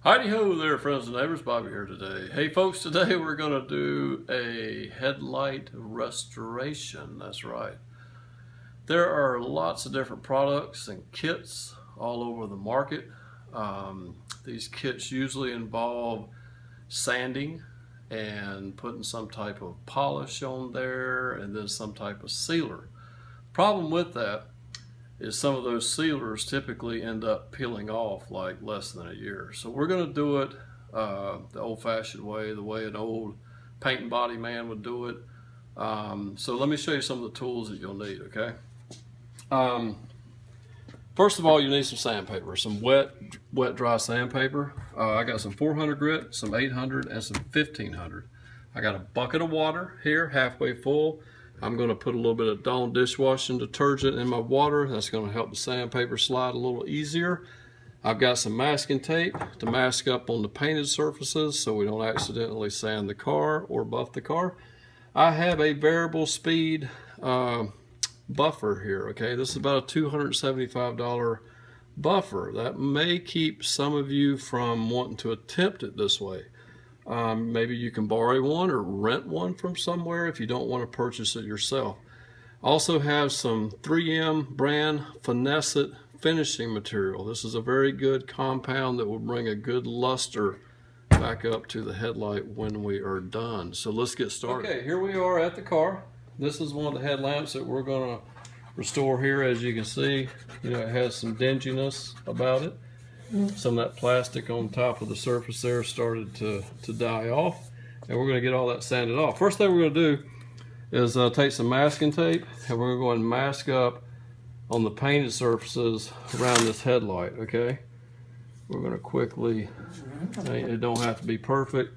Heidi ho there, friends and neighbors. Bobby here today. Hey folks, today we're going to do a headlight restoration. That's right. There are lots of different products and kits all over the market. These kits usually involve sanding and putting some type of polish on there and then some type of sealer. Problem with that is some of those sealers typically end up peeling off like less than a year. So we're going to do it the old-fashioned way, the way an old paint and body man would do it. So let me show you some of the tools that you'll need, okay? First of all, you need some sandpaper, some wet dry sandpaper. I got some 400 grit, some 800, and some 1500. I got a bucket of water here, halfway full. I'm going to put a little bit of Dawn dishwashing detergent in my water. That's going to help the sandpaper slide a little easier. I've got some masking tape to mask up on the painted surfaces so we don't accidentally sand the car or buff the car. I have a variable speed buffer here, okay? This is about a $275 buffer. That may keep some of you from wanting to attempt it this way. Maybe you can borrow one or rent one from somewhere if you don't want to purchase it yourself. Also have some 3M brand Finesse It finishing material. This is a very good compound that will bring a good luster back up to the headlight when we are done. So let's get started. Okay, here we are at the car. This is one of the headlamps that we're going to restore here. As you can see, you know, it has some dinginess about it. Some of that plastic on top of the surface there started to die off, and we're going to get all that sanded off. First thing we're going to do is take some masking tape, and we're going to go and mask up on the painted surfaces around this headlight, okay? We're going to quickly, it don't have to be perfect,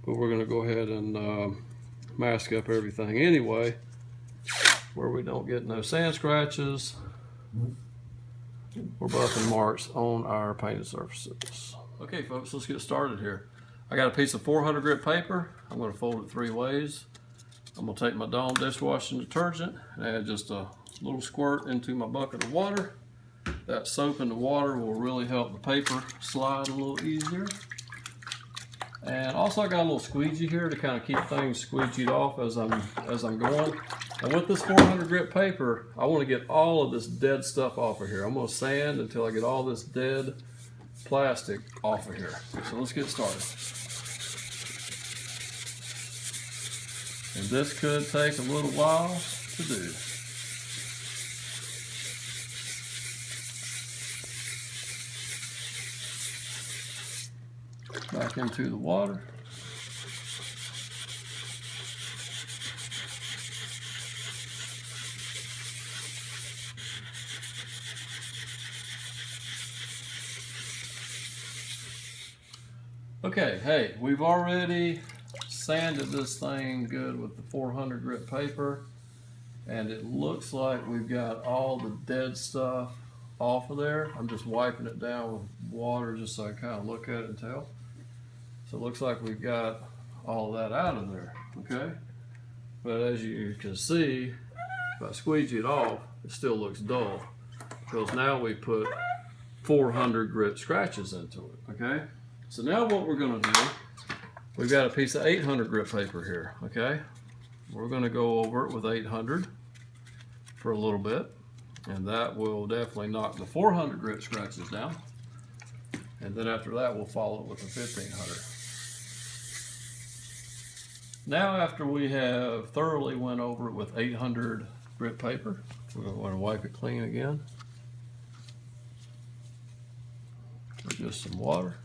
but we're going to go ahead and mask up everything anyway, where we don't get no sand scratches or buffing marks on our painted surfaces. Okay folks, let's get started here. I got a piece of 400 grit paper. I'm going to fold it 3 ways. I'm going to take my Dawn dishwashing detergent and add just a little squirt into my bucket of water. That soap in the water will really help the paper slide a little easier. And also I got a little squeegee here to kind of keep things squeegeed off as I'm going. And with this 400 grit paper, I want to get all of this dead stuff off of here. I'm going to sand until I get all this dead plastic off of here. So let's get started. And this could take a little while to do. Back into the water. Okay, hey, we've already sanded this thing good with the 400 grit paper, and it looks like we've got all the dead stuff off of there. I'm just wiping it down with water just so I kind of look at it and tell. So it looks like we've got all that out of there, okay? But as you can see, if I squeegee it off, it still looks dull because now we put 400 grit scratches into it, okay? So now what we're going to do, we've got a piece of 800 grit paper here, okay? We're going to go over it with 800 for a little bit, and that will definitely knock the 400 grit scratches down. And then after that, we'll follow it with the 1500. Now after we have thoroughly went over it with 800 grit paper, we're going to want to wipe it clean again with just some water.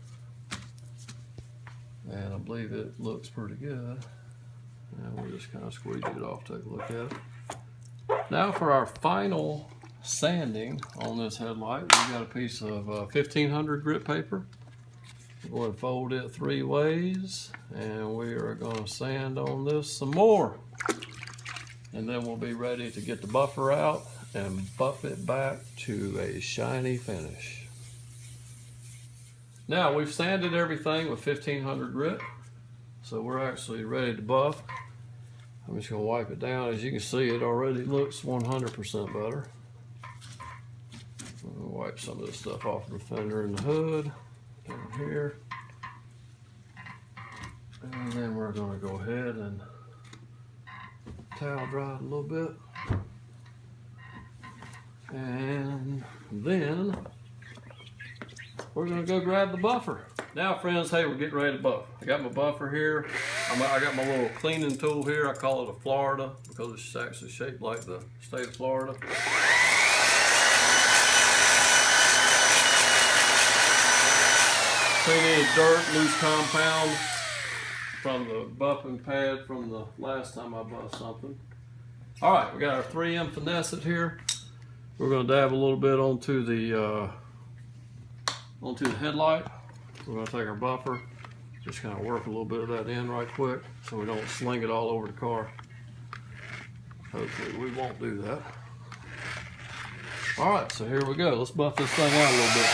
And I believe it looks pretty good. And we'll just kind of squeeze it off, take a look at it. Now for our final sanding on this headlight, we've got a piece of 1500 grit paper. We're going to fold it 3 ways, and we are going to sand on this some more. And then we'll be ready to get the buffer out and buff it back to a shiny finish. Now we've sanded everything with 1500 grit, so we're actually ready to buff. I'm just going to wipe it down. As you can see, it already looks 100% better. Wipe some of this stuff off the fender and the hood down here. And then we're going to go ahead and towel dry it a little bit. And then we're going to go grab the buffer. Now friends, hey, we're getting ready to buff. I got my buffer here. I got my little cleaning tool here. I call it a Florida because it's actually shaped like the state of Florida. Clean any dirt, loose compound from the buffing pad from the last time I buffed something. All right, we got our 3M finesse it here. We're going to dab a little bit onto the headlight. We're going to take our buffer, just kind of work a little bit of that in right quick so we don't sling it all over the car. Hopefully we won't do that. All right, so here we go. Let's buff this thing out a little bit.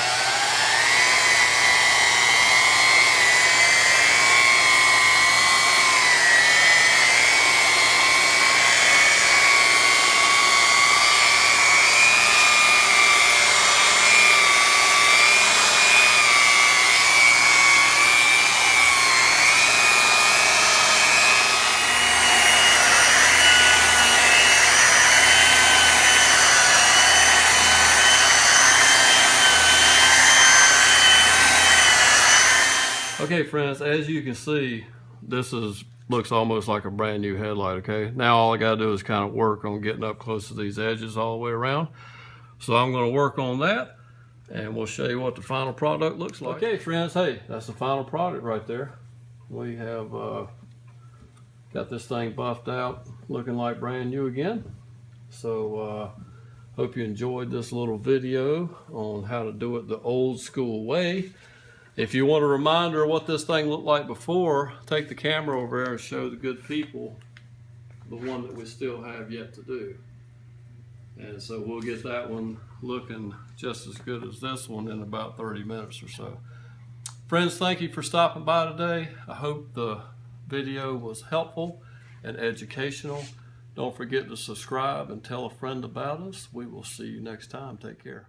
Okay friends, as you can see, this looks almost like a brand new headlight, okay? Now all I gotta do is kind of work on getting up close to these edges all the way around. So I'm gonna work on that and we'll show you what the final product looks like. Okay friends, hey, that's the final product right there. We have got this thing buffed out, looking like brand new again. So hope you enjoyed this little video on how to do it the old school way. If you want a reminder of what this thing looked like before, take the camera over there and show the good people the one that we still have yet to do. And so we'll get that one looking just as good as this one in about 30 minutes or so. Friends, thank you for stopping by today. I hope the video was helpful and educational. Don't forget to subscribe and tell a friend about us. We will see you next time. Take care.